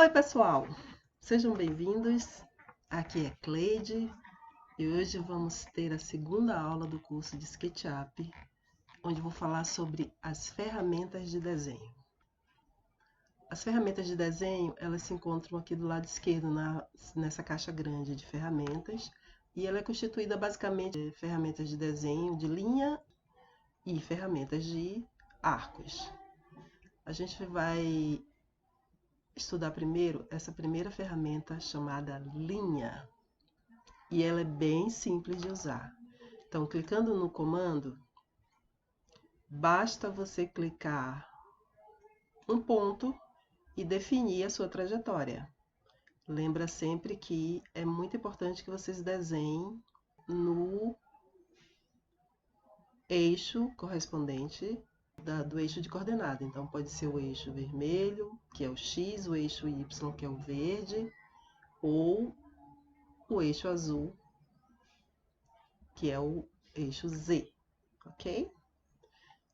Oi, pessoal! Sejam bem-vindos. Aqui é Cleide e hoje vamos ter a segunda aula do curso de SketchUp, onde vou falar sobre as ferramentas de desenho. As ferramentas de desenho, elas se encontram aqui do lado esquerdo, nessa caixa grande de ferramentas, e ela é constituída basicamente de ferramentas de desenho de linha e ferramentas de arcos. A gente vai estudar primeiro essa primeira ferramenta chamada linha, e ela é bem simples de usar. Então, clicando no comando, basta você clicar um ponto e definir a sua trajetória. Lembra sempre que é muito importante que vocês desenhem no eixo correspondente do eixo de coordenada. Então, pode ser o eixo vermelho, que é o X, o eixo Y, que é o verde, ou o eixo azul, que é o eixo Z, ok?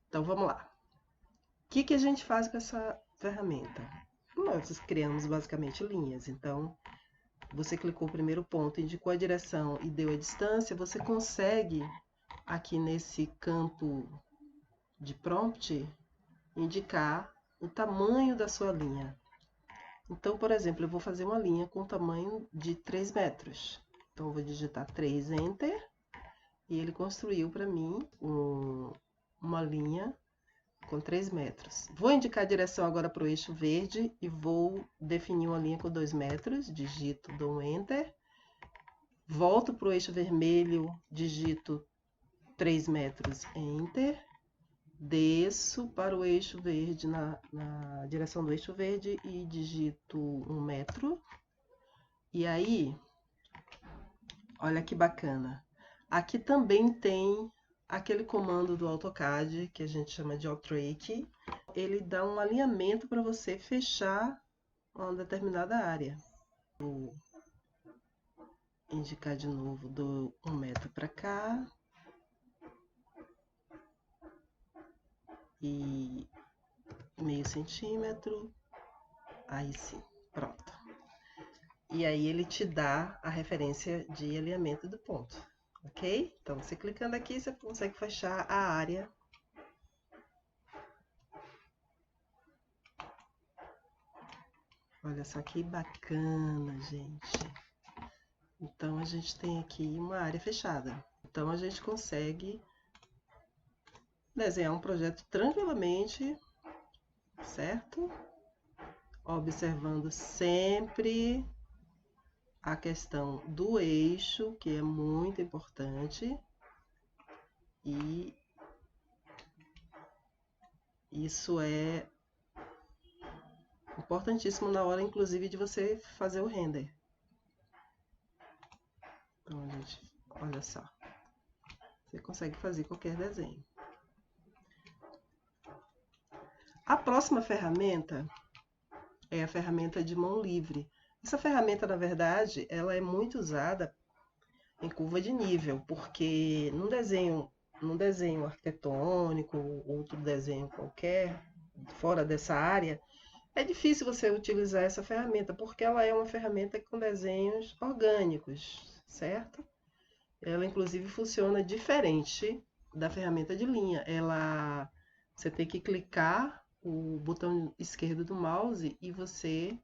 Então, vamos lá. O que a gente faz com essa ferramenta? Nós criamos basicamente linhas. Então, você clicou o primeiro ponto, indicou a direção e deu a distância, você consegue, aqui nesse campo de prompt, indicar o tamanho da sua linha. Então, por exemplo, eu vou fazer uma linha com tamanho de 3 metros. Então, eu vou digitar 3, Enter, e ele construiu para mim uma linha com 3 metros. Vou indicar a direção agora para o eixo verde e vou definir uma linha com 2 metros, digito, dou um Enter. Volto para o eixo vermelho, digito 3 metros, Enter. Desço para o eixo verde, na direção do eixo verde, e digito 1 metro. E aí, olha que bacana. Aqui também tem aquele comando do AutoCAD, que a gente chama de Octrake. Ele dá um alinhamento para você fechar uma determinada área. Vou indicar de novo, dou 1 metro para cá. E meio centímetro, aí sim, pronto. E aí ele te dá a referência de alinhamento do ponto, ok? Então, você clicando aqui, você consegue fechar a área. Olha só que bacana, gente. Então, a gente tem aqui uma área fechada. Então, a gente consegue desenhar um projeto tranquilamente, certo? Observando sempre a questão do eixo, que é muito importante, e isso é importantíssimo na hora, inclusive, de você fazer o render. Então, gente, olha só, você consegue fazer qualquer desenho. A próxima ferramenta é a ferramenta de mão livre. Essa ferramenta, na verdade, ela é muito usada em curva de nível, porque num desenho arquitetônico, outro desenho qualquer, fora dessa área, é difícil você utilizar essa ferramenta, porque ela é uma ferramenta com desenhos orgânicos, certo? Ela, inclusive, funciona diferente da ferramenta de linha. Você tem que clicar o botão esquerdo do mouse e você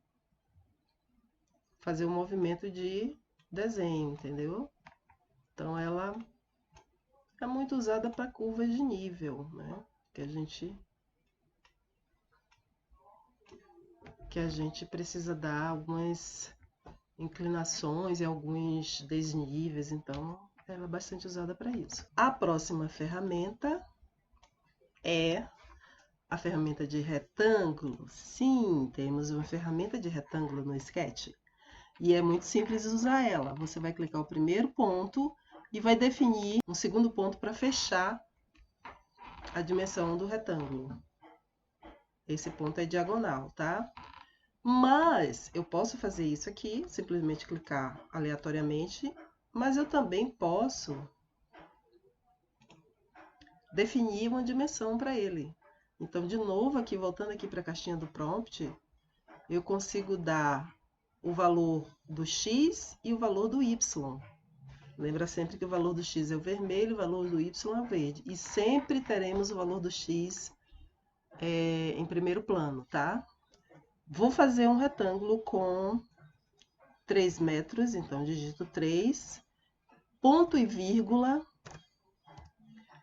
fazer um movimento de desenho, entendeu? Então, ela é muito usada para curvas de nível, né? Que a gente precisa dar algumas inclinações e alguns desníveis, então ela é bastante usada para isso. A próxima ferramenta é a ferramenta de retângulo. Sim, temos uma ferramenta de retângulo no Sketch. E é muito simples usar ela. Você vai clicar o primeiro ponto e vai definir um segundo ponto para fechar a dimensão do retângulo. Esse ponto é diagonal, tá? Mas eu posso fazer isso aqui, simplesmente clicar aleatoriamente, mas eu também posso definir uma dimensão para ele. Então, de novo, aqui voltando aqui para a caixinha do prompt, eu consigo dar o valor do x e o valor do y. Lembra sempre que o valor do x é o vermelho, o valor do y é o verde. E sempre teremos o valor do x em primeiro plano, tá? Vou fazer um retângulo com 3 metros, então digito 3, ponto e vírgula.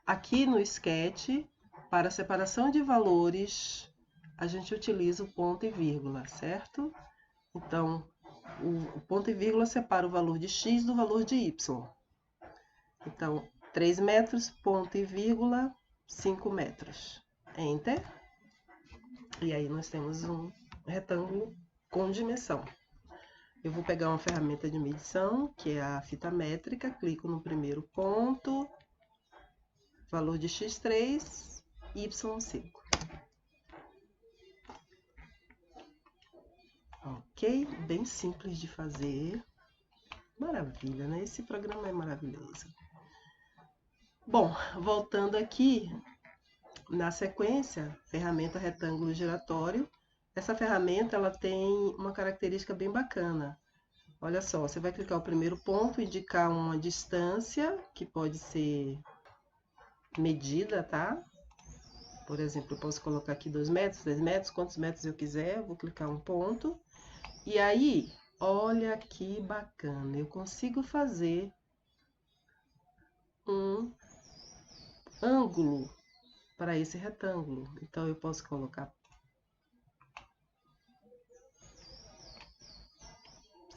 Aqui no Sketch, para separação de valores, a gente utiliza o ponto e vírgula, certo? Então, o ponto e vírgula separa o valor de x do valor de y. Então, 3 metros, ponto e vírgula, 5 metros. Enter. E aí nós temos um retângulo com dimensão. Eu vou pegar uma ferramenta de medição, que é a fita métrica, clico no primeiro ponto, valor de x3, y5. Ok? Bem simples de fazer. Maravilha, né? Esse programa é maravilhoso. Bom, voltando aqui, na sequência, ferramenta retângulo giratório. Essa ferramenta ela tem uma característica bem bacana. Olha só, você vai clicar o primeiro ponto, indicar uma distância, que pode ser medida, tá? Por exemplo, eu posso colocar aqui 2 metros, 3 metros, quantos metros eu quiser, eu vou clicar um ponto. E aí, olha que bacana, eu consigo fazer um ângulo para esse retângulo. Então, eu posso colocar,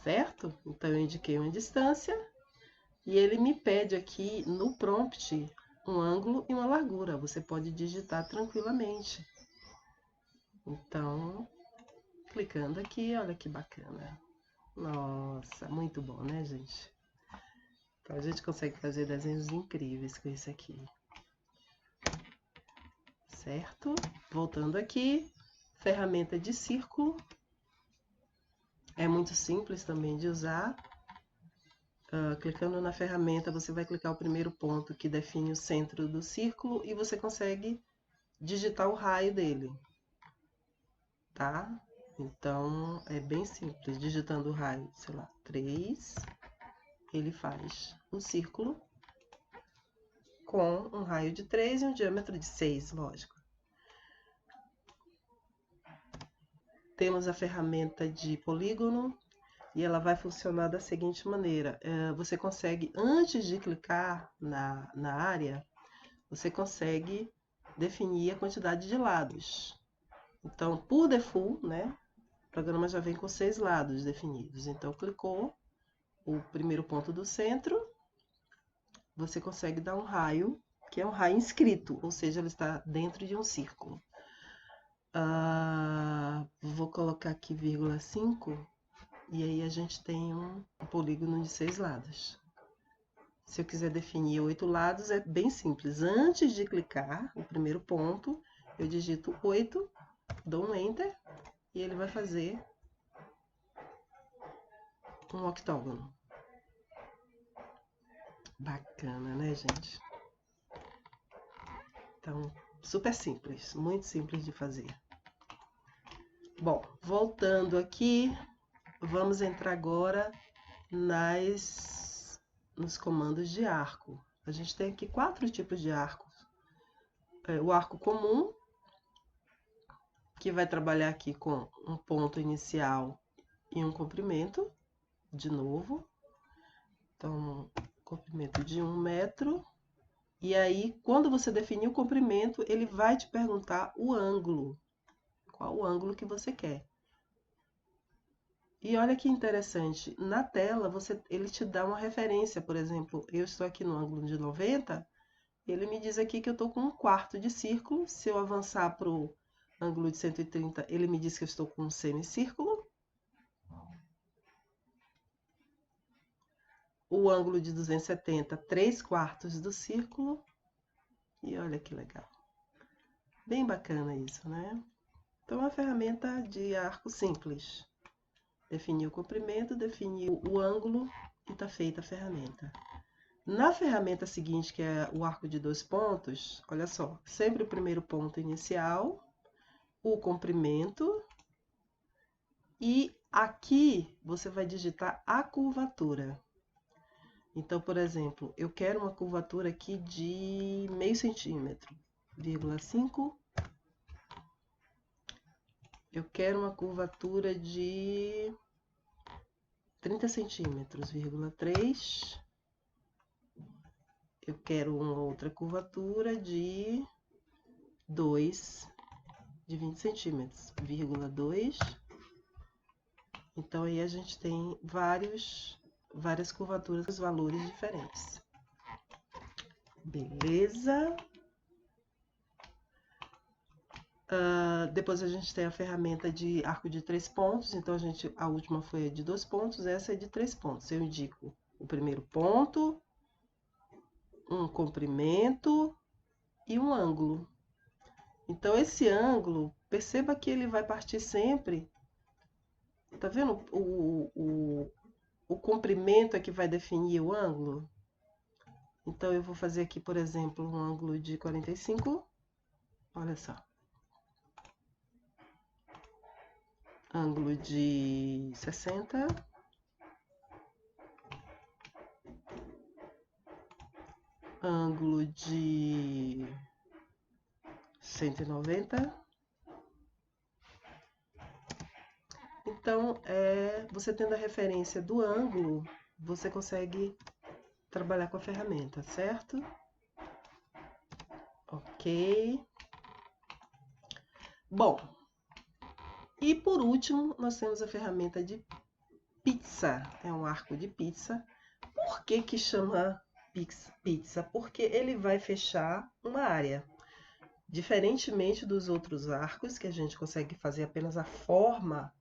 certo? Então, eu indiquei uma distância e ele me pede aqui no prompt um ângulo e uma largura. Você pode digitar tranquilamente. Então, clicando aqui, olha que bacana. Nossa, muito bom, né, gente? Então, a gente consegue fazer desenhos incríveis com isso aqui. Certo? Voltando aqui, ferramenta de círculo. É muito simples também de usar. Clicando na ferramenta, você vai clicar o primeiro ponto que define o centro do círculo e você consegue digitar o raio dele, tá? Então, é bem simples. Digitando o raio, sei lá, 3, ele faz um círculo com um raio de 3 e um diâmetro de 6, lógico. Temos a ferramenta de polígono e ela vai funcionar da seguinte maneira. Você consegue, antes de clicar na área, você consegue definir a quantidade de lados. Então, por default, né, o programa já vem com 6 lados definidos. Então, clicou o primeiro ponto do centro, você consegue dar um raio, que é um raio inscrito, ou seja, ele está dentro de um círculo. Vou colocar aqui 0,5 e aí a gente tem um polígono de 6 lados. Se eu quiser definir 8 lados, é bem simples. Antes de clicar o primeiro ponto, eu digito 8, dou um Enter e ele vai fazer um octógono. Bacana, né, gente? Então, super simples, muito simples de fazer. Bom, voltando aqui, vamos entrar agora nos comandos de arco. A gente tem aqui 4 tipos de arcos. O arco comum, que vai trabalhar aqui com um ponto inicial e um comprimento, de novo. Então, comprimento de 1 metro. E aí, quando você definir o comprimento, ele vai te perguntar o ângulo. Qual o ângulo que você quer. E olha que interessante, na tela ele te dá uma referência, por exemplo, eu estou aqui no ângulo de 90, ele me diz aqui que eu estou com 1/4 de círculo, se eu avançar para o ângulo de 130, ele me diz que eu estou com um semicírculo. O ângulo de 270, 3/4 do círculo. E olha que legal. Bem bacana isso, né? Então, é uma ferramenta de arco simples. Definiu o comprimento, definiu o ângulo e está feita a ferramenta. Na ferramenta seguinte, que é o arco de 2 pontos, olha só, sempre o primeiro ponto inicial, o comprimento E aqui você vai digitar a curvatura. Então, por exemplo, eu quero uma curvatura aqui de meio centímetro, 0,5. Eu quero uma curvatura de 30 centímetros, 0,3. Eu quero uma outra curvatura de 2, de 20 centímetros, 0,2. Então, aí a gente tem várias curvaturas, valores diferentes. Beleza? Depois a gente tem a ferramenta de arco de 3 pontos. Então, a última foi a de 2 pontos, essa é de 3 pontos. Eu indico o primeiro ponto, um comprimento e um ângulo. Então, esse ângulo, perceba que ele vai partir sempre. Tá vendo? O comprimento é que vai definir o ângulo. Então, eu vou fazer aqui, por exemplo, um ângulo de 45. Olha só. Ângulo de 60. Ângulo de 190. Então, você tendo a referência do ângulo, você consegue trabalhar com a ferramenta, certo? Ok. Bom, e por último, nós temos a ferramenta de pizza. É um arco de pizza. Por que que chama pizza? Porque ele vai fechar uma área. Diferentemente dos outros arcos, que a gente consegue fazer apenas a forma,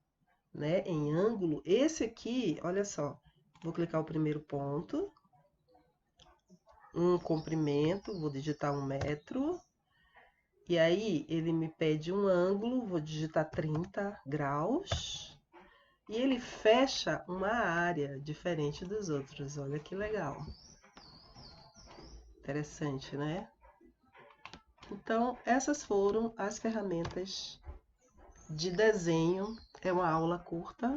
né, em ângulo, esse aqui, olha só, vou clicar o primeiro ponto, um comprimento, vou digitar 1 metro, e aí ele me pede um ângulo, vou digitar 30 graus, e ele fecha uma área diferente dos outros, olha que legal. Interessante, né? Então, essas foram as ferramentas de desenho. É uma aula curta,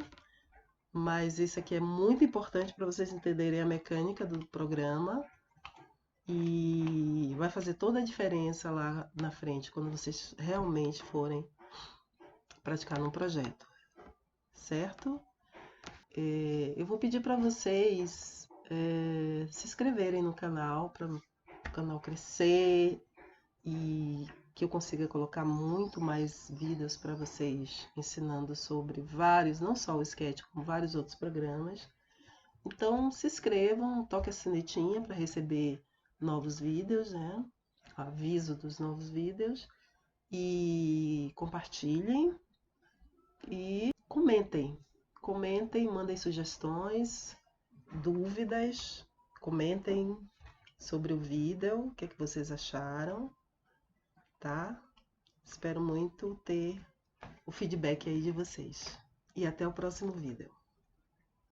mas isso aqui é muito importante para vocês entenderem a mecânica do programa e vai fazer toda a diferença lá na frente quando vocês realmente forem praticar num projeto, certo? Eu vou pedir para vocês se inscreverem no canal para o canal crescer e que eu consiga colocar muito mais vídeos para vocês ensinando sobre vários, não só o Sketch, como vários outros programas. Então se inscrevam, toque a sinetinha para receber novos vídeos, né? Aviso dos novos vídeos, e compartilhem e comentem. Comentem, mandem sugestões, dúvidas, comentem sobre o vídeo, o que é que vocês acharam, tá? Espero muito ter o feedback aí de vocês. E até o próximo vídeo.